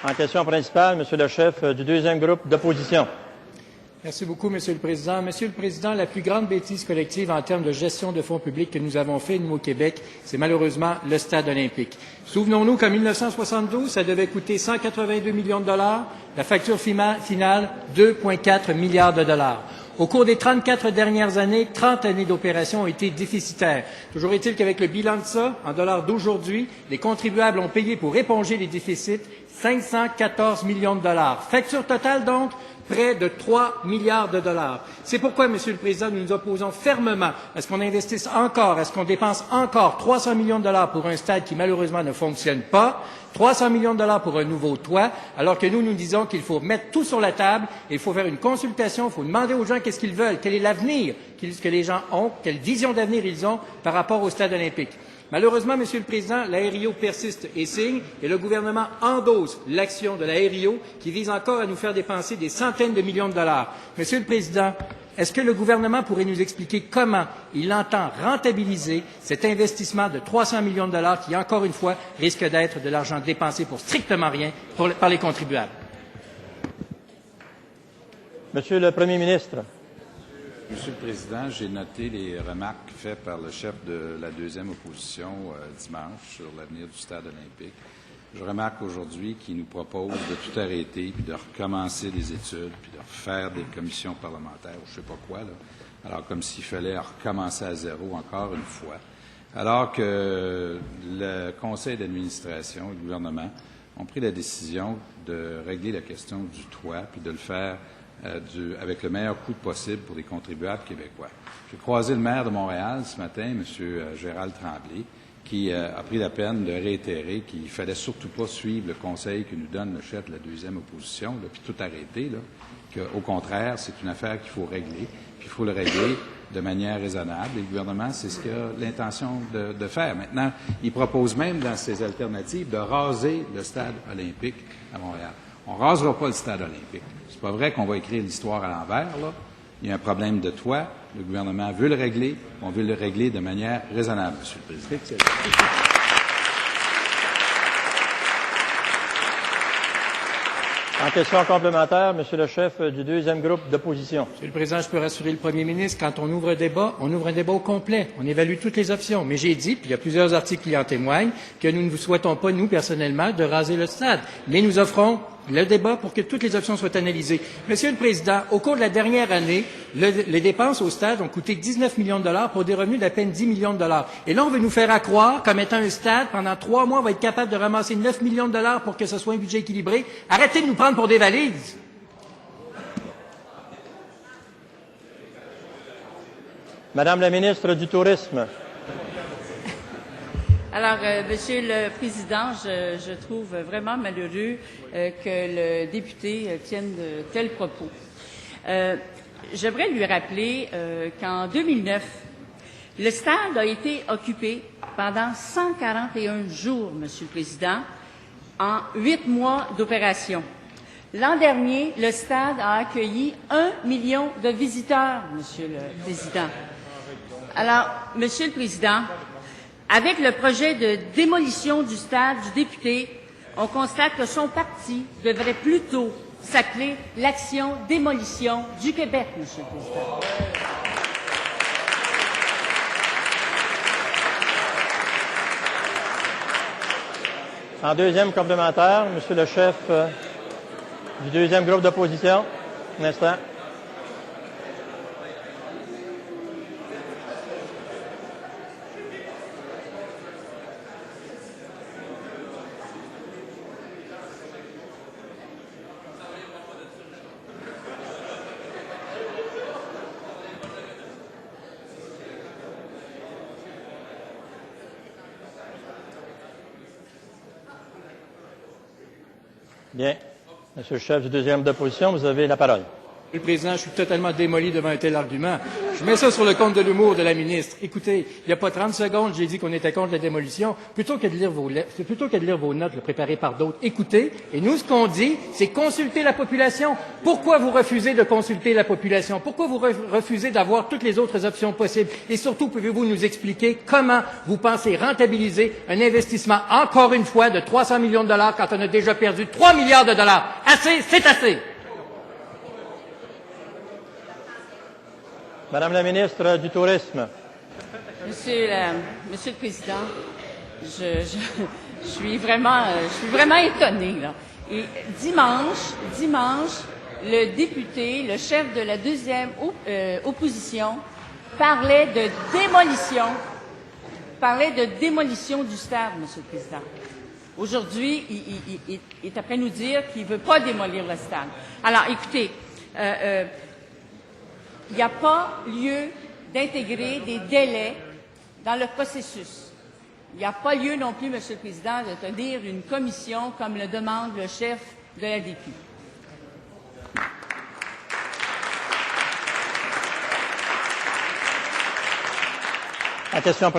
En question principale, Monsieur le chef du deuxième groupe d'opposition. Merci beaucoup, Monsieur le Président. Monsieur le Président, la plus grande bêtise collective en termes de gestion de fonds publics que nous avons fait, nous, au Québec, c'est malheureusement le stade olympique. Souvenons-nous qu'en 1972, ça devait coûter 182 millions de dollars. La facture finale, 2,4 milliards de dollars. Au cours des 34 dernières années, 30 années d'opération ont été déficitaires. Toujours est-il qu'avec le bilan de ça, en dollars d'aujourd'hui, les contribuables ont payé pour éponger les déficits 514 millions de dollars. Facture totale, donc, près de 3 milliards de dollars. C'est pourquoi, Monsieur le Président, nous nous opposons fermement à ce qu'on investisse encore, à ce qu'on dépense encore 300 millions de dollars pour un stade qui, malheureusement, ne fonctionne pas, 300 millions de dollars pour un nouveau toit, alors que nous disons qu'il faut mettre tout sur la table, il faut faire une consultation, il faut demander aux gens qu'est-ce qu'ils veulent, quel est l'avenir que les gens ont, quelle vision d'avenir ils ont par rapport au stade olympique. Malheureusement, Monsieur le Président, la RIO persiste et signe, et le gouvernement endosse l'action de la RIO qui vise encore à nous faire dépenser des centaines de millions de dollars. Monsieur le Président, est-ce que le gouvernement pourrait nous expliquer comment il entend rentabiliser cet investissement de 300 millions de dollars qui, encore une fois, risque d'être de l'argent dépensé pour strictement rien par les contribuables? Monsieur le Premier ministre. Monsieur le Président, j'ai noté les remarques faites par le chef de la deuxième opposition dimanche sur l'avenir du stade olympique. Je remarque aujourd'hui qu'il nous propose de tout arrêter, puis de recommencer les études, puis de refaire des commissions parlementaires, ou je ne sais pas quoi, là. Alors, comme s'il fallait recommencer à zéro encore une fois. Alors que le conseil d'administration et le gouvernement ont pris la décision de régler la question du toit, puis de le faire avec le meilleur coût possible pour les contribuables québécois. J'ai croisé le maire de Montréal ce matin, M. Gérald Tremblay, qui a pris la peine de réitérer qu'il ne fallait surtout pas suivre le conseil que nous donne le chef de la deuxième opposition, là, puis tout arrêter, là, qu'au contraire, c'est une affaire qu'il faut régler, puis il faut le régler de manière raisonnable. Et le gouvernement, c'est ce qu'il a l'intention de faire. Maintenant, il propose même dans ses alternatives de raser le stade olympique à Montréal. On ne rasera pas le stade olympique. C'est pas vrai qu'on va écrire l'histoire à l'envers, là. Il y a un problème de toit. Le gouvernement veut le régler. On veut le régler de manière raisonnable, Monsieur le Président. En question complémentaire, Monsieur le chef du deuxième groupe d'opposition. Monsieur le Président, je peux rassurer le Premier ministre, quand on ouvre un débat au complet. On évalue toutes les options. Mais j'ai dit, puis il y a plusieurs articles qui en témoignent, que nous ne souhaitons pas, nous, personnellement, de raser le stade. Mais nous offrons le débat pour que toutes les options soient analysées. Monsieur le Président, au cours de la dernière année, les dépenses au stade ont coûté 19 millions de dollars pour des revenus d'à peine 10 millions de dollars. Et là, on veut nous faire croire qu'en mettant un stade, pendant 3 mois, on va être capable de ramasser 9 millions de dollars pour que ce soit un budget équilibré. Arrêtez de nous prendre pour des valises. Madame la ministre du Tourisme. Alors, Monsieur le Président, je trouve vraiment malheureux que le député tienne de tels propos. J'aimerais lui rappeler qu'en 2009, le stade a été occupé pendant 141 jours, Monsieur le Président, en 8 mois d'opération. L'an dernier, le stade a accueilli 1 million de visiteurs, Monsieur le Président. Alors, Monsieur le Président, avec le projet de démolition du stade du député, on constate que son parti devrait plutôt s'appeler l'Action Démolition du Québec, Monsieur le Président. En deuxième complémentaire, Monsieur le chef du deuxième groupe d'opposition. Un instant. Bien. Monsieur le chef du deuxième d'opposition, vous avez la parole. Monsieur le Président, je suis totalement démoli devant un tel argument. Je mets ça sur le compte de l'humour de la ministre. Écoutez, il n'y a pas 30 secondes, j'ai dit qu'on était contre la démolition. Plutôt que de lire vos notes préparées par d'autres, écoutez. Et nous, ce qu'on dit, c'est consulter la population. Pourquoi vous refusez de consulter la population? Pourquoi vous refusez d'avoir toutes les autres options possibles? Et surtout, pouvez-vous nous expliquer comment vous pensez rentabiliser un investissement, encore une fois, de 300 millions de dollars quand on a déjà perdu 3 milliards de dollars? Assez, c'est assez! Madame la ministre du Tourisme. Monsieur le Président, je suis vraiment étonnée, là. Et dimanche, le député, le chef de la deuxième opposition, parlait de démolition du stade, Monsieur le Président. Aujourd'hui, il est après nous dire qu'il ne veut pas démolir le stade. Alors, écoutez, il n'y a pas lieu d'intégrer des délais dans le processus. Il n'y a pas lieu non plus, Monsieur le Président, de tenir une commission comme le demande le chef de la DQ. La question